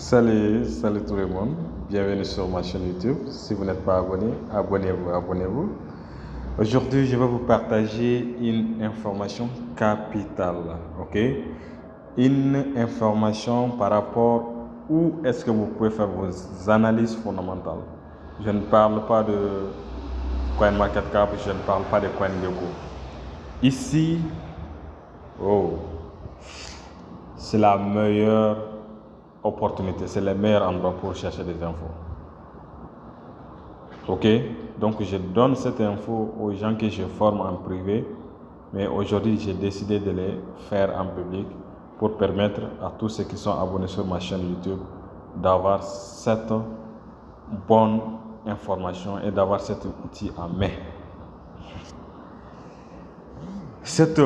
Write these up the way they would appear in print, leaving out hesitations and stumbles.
Salut tout le monde, bienvenue sur ma chaîne YouTube. Si vous n'êtes pas abonné, abonnez-vous. Aujourd'hui, je vais vous partager une information capitale, ok? Une information par rapport où est-ce que vous pouvez faire vos analyses fondamentales. Je ne parle pas de CoinMarketCap, je ne parle pas de CoinGecko. Ici, c'est la meilleure opportunité, c'est le meilleur endroit pour chercher des infos. Ok, donc je donne cette info aux gens que je forme en privé, mais aujourd'hui j'ai décidé de les faire en public pour permettre à tous ceux qui sont abonnés sur ma chaîne YouTube d'avoir cette bonne information et d'avoir cet outil en main. Cette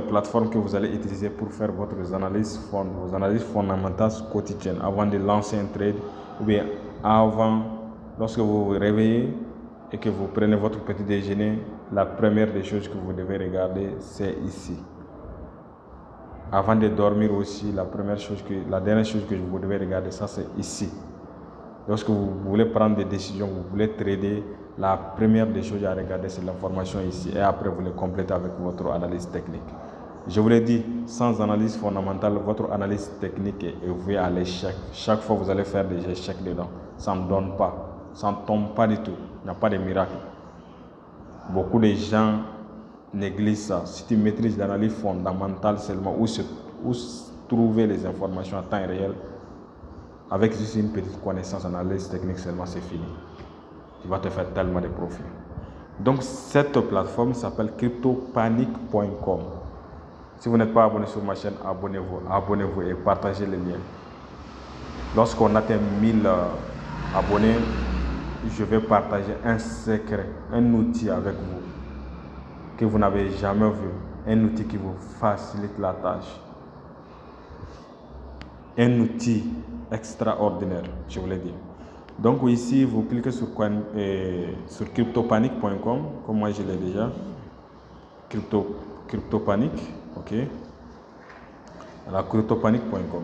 plateforme que vous allez utiliser pour faire vos analyses fondamentales quotidiennes avant de lancer un trade ou bien avant, lorsque vous vous réveillez et que vous prenez votre petit déjeuner, la première des choses que vous devez regarder, c'est ici. Avant de dormir aussi, la dernière chose que vous devez regarder, ça c'est ici. Lorsque vous voulez prendre des décisions, vous voulez trader, la première des choses à regarder, c'est l'information ici. Et après, vous les complétez avec votre analyse technique. Je vous l'ai dit, sans analyse fondamentale, votre analyse technique est vouée à l'échec. Chaque fois, vous allez faire des échecs dedans. Ça ne donne pas. Ça ne tombe pas du tout. Il n'y a pas de miracle. Beaucoup de gens négligent ça. Si tu maîtrises l'analyse fondamentale seulement, où trouver les informations à temps réel, avec juste une petite connaissance en analyse technique seulement, c'est fini. Tu vas te faire tellement de profit. Donc, cette plateforme s'appelle cryptopanic.com. Si vous n'êtes pas abonné sur ma chaîne, abonnez-vous et partagez les liens. Lorsqu'on atteint 1000 abonnés, je vais partager un secret, un outil avec vous que vous n'avez jamais vu. Un outil qui vous facilite la tâche. Un outil extraordinaire, je vous l'ai dit. Donc ici, vous cliquez sur cryptopanic.com, comme moi je l'ai déjà. Cryptopanic, ok. Alors cryptopanic.com.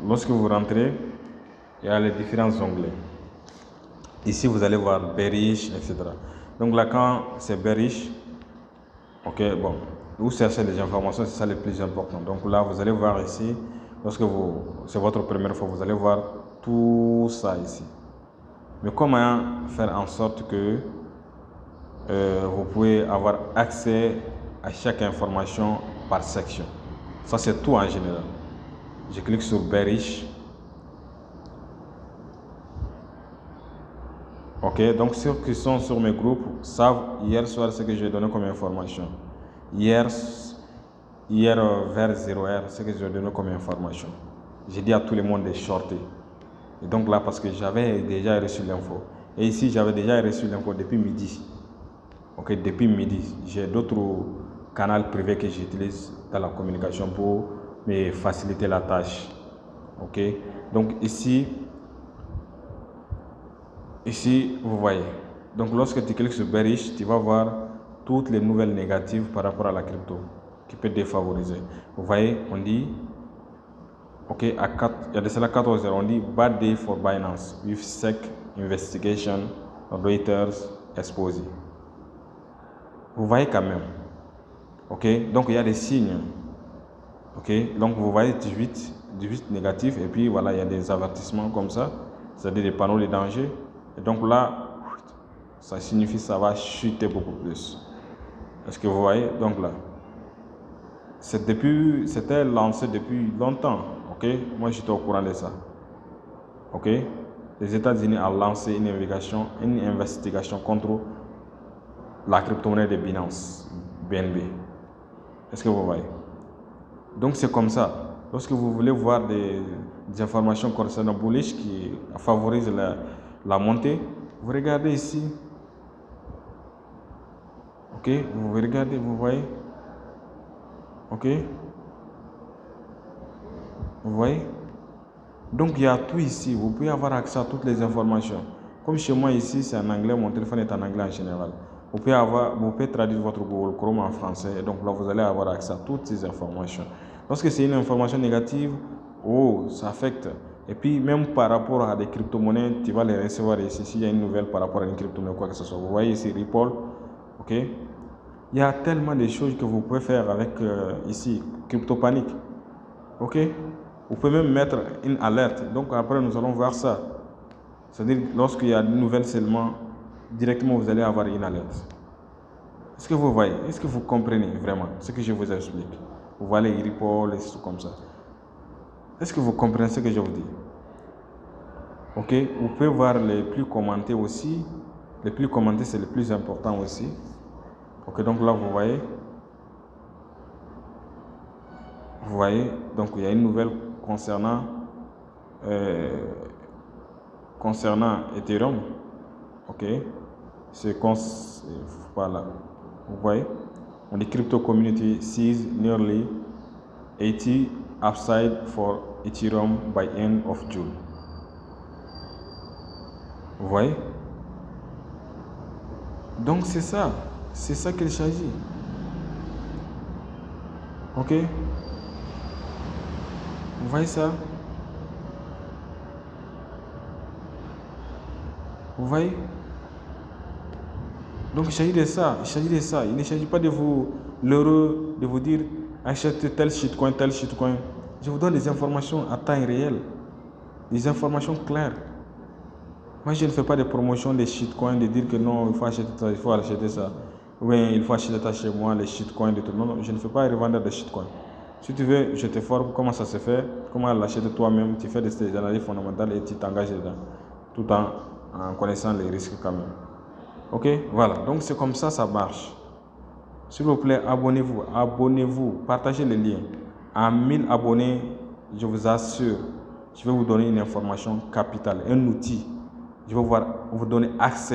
Lorsque vous rentrez, il y a les différents onglets. Ici, vous allez voir bearish, etc. Donc là, quand c'est bearish, ok, bon, vous cherchez des informations, c'est ça le plus important. Donc là, vous allez voir ici, lorsque c'est votre première fois, vous allez voir tout ça ici. Mais comment faire en sorte que vous pouvez avoir accès à chaque information par section? Ça, c'est tout en général. Je clique sur bearish. Ok, donc ceux qui sont sur mes groupes savent hier soir ce que j'ai donné comme information. Hier vers 0h, ce que j'ai donné comme information. J'ai dit à tout le monde de shorter. Et donc là, parce que j'avais déjà reçu l'info. Et ici, j'avais déjà reçu l'info depuis midi. Ok, depuis midi. J'ai d'autres canaux privés que j'utilise dans la communication pour me faciliter la tâche. Ok, donc ici, vous voyez. Donc lorsque tu cliques sur bearish, tu vas voir toutes les nouvelles négatives par rapport à la crypto qui peut défavoriser. Vous voyez, on dit, ok, il y a de cela 14 heures, on dit bad day for Binance with SEC investigation, Reuters exposé. Vous voyez quand même. Ok, donc il y a des signes. Ok, donc vous voyez 18 négatifs et puis voilà, il y a des avertissements comme ça, c'est-à-dire des panneaux de danger. Et donc là, ça signifie que ça va chuter beaucoup plus. Est-ce que vous voyez? Donc là, c'était lancé depuis longtemps. Ok, moi j'étais au courant de ça. Ok, les États-Unis ont lancé une investigation contre la crypto-monnaie de Binance, BNB. Est-ce que vous voyez? Donc c'est comme ça. Lorsque vous voulez voir des informations concernant bullish qui favorisent la montée, vous regardez ici. Ok, vous regardez, vous voyez. Ok, vous voyez. Donc il y a tout ici. Vous pouvez avoir accès à toutes les informations. Comme chez moi ici, c'est en anglais. Mon téléphone est en anglais en général. Vous pouvez traduire votre Google Chrome en français. Et donc là, vous allez avoir accès à toutes ces informations. Lorsque c'est une information négative, oh, ça affecte. Et puis, même par rapport à des crypto-monnaies, tu vas les recevoir ici. S'il y a une nouvelle par rapport à une crypto-monnaie ou quoi que ce soit. Vous voyez ici, Ripple. OK? Il y a tellement de choses que vous pouvez faire avec ici, CryptoPanic. OK? Vous pouvez même mettre une alerte. Donc, après, nous allons voir ça. C'est-à-dire, lorsqu'il y a une nouvelle seulement, directement, vous allez avoir une alerte. Est-ce que vous voyez? Est-ce que vous comprenez vraiment ce que je vous explique? Vous voyez les Ripple et tout comme ça. Est-ce que vous comprenez ce que je vous dis? Ok, vous pouvez voir les plus commentés aussi. Les plus commentés, c'est le plus important aussi. Ok, donc là, vous voyez. Vous voyez, donc il y a une nouvelle concernant Ethereum. Ok, c'est voilà. Vous voyez, on dit crypto community sees nearly 80 upside for Ethereum by end of June. Vous voyez? Donc c'est ça qu'il s'agit. Ok? Vous voyez ça? Vous voyez? Donc il s'agit de ça. Il ne s'agit pas de vous leurrer, de vous dire achète tel shitcoin. Je vous donne des informations à temps réel, des informations claires. Moi, je ne fais pas de promotion des shitcoins, de dire que non, il faut acheter ça, il faut acheter ça. Ou bien il faut acheter ça chez moi, les shitcoins, de tout. Non, je ne fais pas revendre des shitcoins. Si tu veux, je te forme comment ça se fait, comment l'acheter toi-même, tu fais des analyses fondamentales et tu t'engages dedans, tout en connaissant les risques quand même. Ok, voilà, donc c'est comme ça marche. S'il vous plaît, abonnez-vous, partagez le lien. À 1000 abonnés, je vous assure, je vais vous donner une information capitale, un outil. Je vais vous donner accès